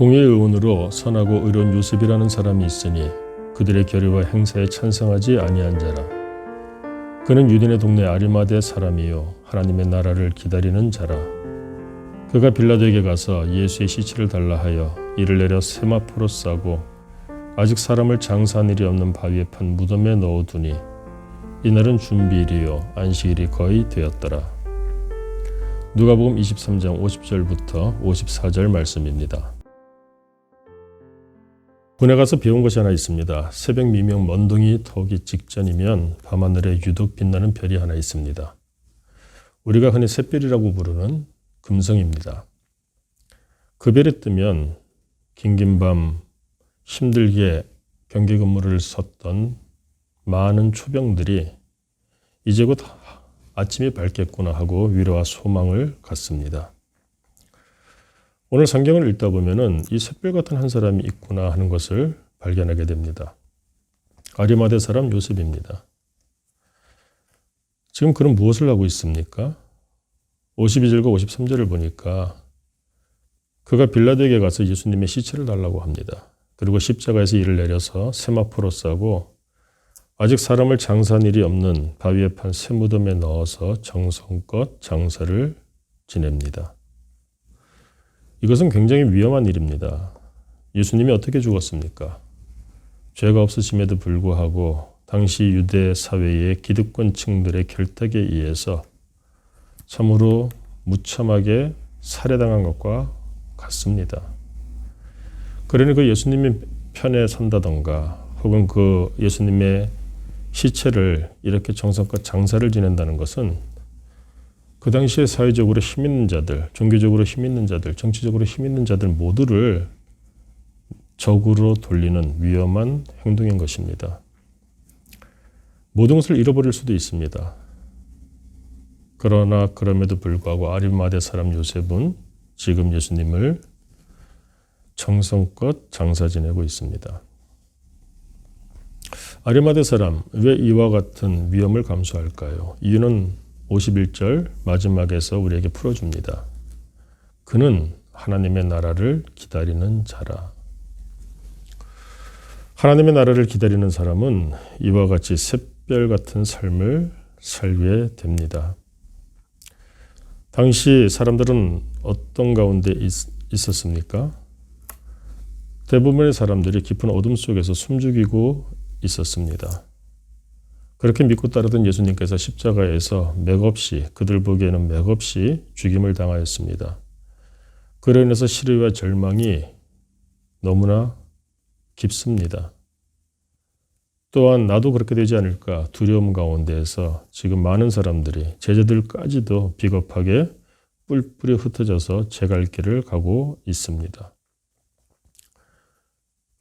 공의의 의원으로 선하고 의로운 요셉이라는 사람이 있으니 그들의 결의와 행사에 찬성하지 아니한 자라. 그는 유대인의 동네 아리마대 사람이요 하나님의 나라를 기다리는 자라. 그가 빌라도에게 가서 예수의 시체를 달라 하여 이를 내려 세마포로 싸고 아직 사람을 장사한 일이 없는 바위에 판 무덤에 넣어두니 이날은 준비일이요 안식일이 거의 되었더라. 누가복음 23장 50절부터 54절 말씀입니다. 군에 가서 배운 것이 하나 있습니다. 새벽 미명 먼둥이 터기 직전이면 밤하늘에 유독 빛나는 별이 하나 있습니다. 우리가 흔히 샛별이라고 부르는 금성입니다. 그 별이 뜨면 긴긴 밤 힘들게 경계 근무를 섰던 많은 초병들이 이제 곧 아침이 밝겠구나 하고 위로와 소망을 갖습니다. 오늘 성경을 읽다 보면은 이 샛별 같은 한 사람이 있구나 하는 것을 발견하게 됩니다. 아리마대 사람 요셉입니다. 지금 그는 무엇을 하고 있습니까? 52절과 53절을 보니까 그가 빌라도에게 가서 예수님의 시체를 달라고 합니다. 그리고 십자가에서 이를 내려서 세마포로 싸고 아직 사람을 장사한 일이 없는 바위에 판 새 무덤에 넣어서 정성껏 장사를 지냅니다. 이것은 굉장히 위험한 일입니다. 예수님이 어떻게 죽었습니까? 죄가 없으심에도 불구하고 당시 유대 사회의 기득권층들의 결탁에 의해서 참으로 무참하게 살해당한 것과 같습니다. 그러니 그 예수님의 편에 선다던가 혹은 그 예수님의 시체를 이렇게 정성껏 장사를 지낸다는 것은 그 당시에 사회적으로 힘 있는 자들, 종교적으로 힘 있는 자들, 정치적으로 힘 있는 자들 모두를 적으로 돌리는 위험한 행동인 것입니다. 모든 것을 잃어버릴 수도 있습니다. 그러나 그럼에도 불구하고 아리마대 사람 요셉은 지금 예수님을 정성껏 장사 지내고 있습니다. 아리마대 사람, 왜 이와 같은 위험을 감수할까요? 이유는 51절 마지막에서 우리에게 풀어줍니다. 그는 하나님의 나라를 기다리는 자라. 하나님의 나라를 기다리는 사람은 이와 같이 샛별 같은 삶을 살게 됩니다. 당시 사람들은 어떤 가운데 있었습니까? 대부분의 사람들이 깊은 어둠 속에서 숨죽이고 있었습니다. 그렇게 믿고 따르던 예수님께서 십자가에서 맥없이, 그들 보기에는 맥없이 죽임을 당하였습니다. 그로 인해서 시련과 절망이 너무나 깊습니다. 또한 나도 그렇게 되지 않을까 두려움 가운데에서 지금 많은 사람들이, 제자들까지도 비겁하게 뿔뿔이 흩어져서 제갈 길을 가고 있습니다.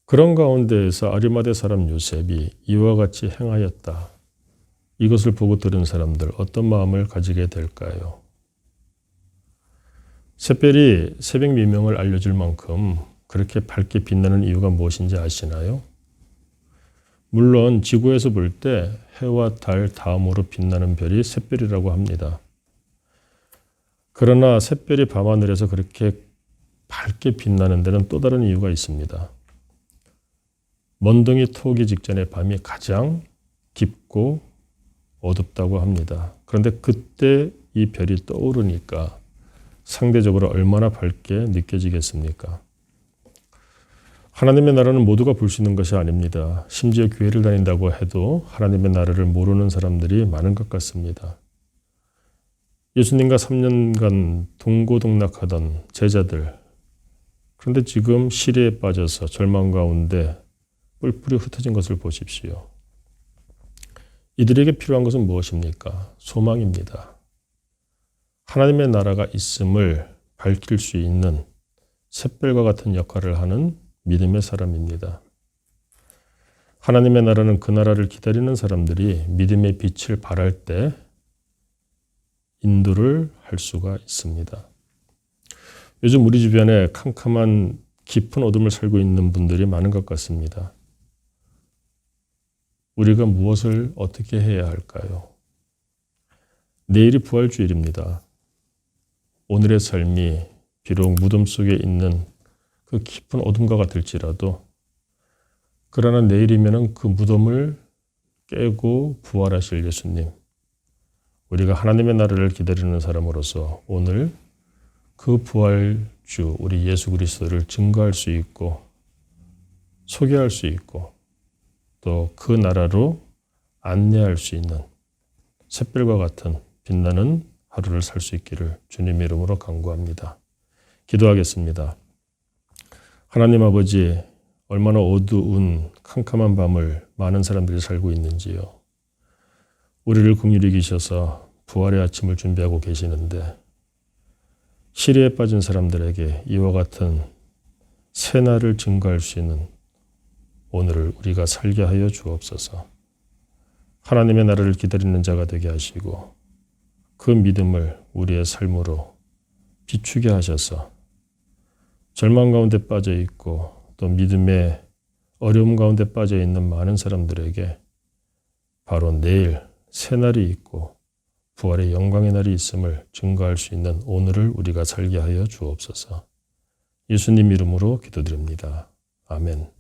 그런 가운데에서 아리마대 사람 요셉이 이와 같이 행하였다. 이것을 보고 들은 사람들 어떤 마음을 가지게 될까요? 샛별이 새벽 미명을 알려줄 만큼 그렇게 밝게 빛나는 이유가 무엇인지 아시나요? 물론 지구에서 볼 때 해와 달 다음으로 빛나는 별이 샛별이라고 합니다. 그러나 샛별이 밤하늘에서 그렇게 밝게 빛나는 데는 또 다른 이유가 있습니다. 먼둥이 터오기 직전에 밤이 가장 깊고 어둡다고 합니다. 그런데 그때 이 별이 떠오르니까 상대적으로 얼마나 밝게 느껴지겠습니까? 하나님의 나라는 모두가 볼 수 있는 것이 아닙니다. 심지어 교회를 다닌다고 해도 하나님의 나라를 모르는 사람들이 많은 것 같습니다. 예수님과 3년간 동고동락하던 제자들, 그런데 지금 시리에 빠져서 절망 가운데 뿔뿔이 흩어진 것을 보십시오. 이들에게 필요한 것은 무엇입니까? 소망입니다. 하나님의 나라가 있음을 밝힐 수 있는 샛별과 같은 역할을 하는 믿음의 사람입니다. 하나님의 나라는 그 나라를 기다리는 사람들이 믿음의 빛을 발할 때 인도를 할 수가 있습니다. 요즘 우리 주변에 캄캄한 깊은 어둠을 살고 있는 분들이 많은 것 같습니다. 우리가 무엇을 어떻게 해야 할까요? 내일이 부활주일입니다. 오늘의 삶이 비록 무덤 속에 있는 그 깊은 어둠과 같을지라도 그러나 내일이면은 그 무덤을 깨고 부활하실 예수님, 우리가 하나님의 나라를 기다리는 사람으로서 오늘 그 부활주 우리 예수 그리스도를 증거할 수 있고 소개할 수 있고 또 그 나라로 안내할 수 있는 샛별과 같은 빛나는 하루를 살 수 있기를 주님의 이름으로 간구합니다. 기도하겠습니다. 하나님 아버지, 얼마나 어두운 캄캄한 밤을 많은 사람들이 살고 있는지요. 우리를 긍휼히 여기셔서 부활의 아침을 준비하고 계시는데 시리에 빠진 사람들에게 이와 같은 새날을 증거할 수 있는 오늘을 우리가 살게 하여 주옵소서. 하나님의 나라를 기다리는 자가 되게 하시고 그 믿음을 우리의 삶으로 비추게 하셔서 절망 가운데 빠져 있고 또 믿음의 어려움 가운데 빠져 있는 많은 사람들에게 바로 내일 새날이 있고 부활의 영광의 날이 있음을 증거할 수 있는 오늘을 우리가 살게 하여 주옵소서. 예수님 이름으로 기도드립니다. 아멘.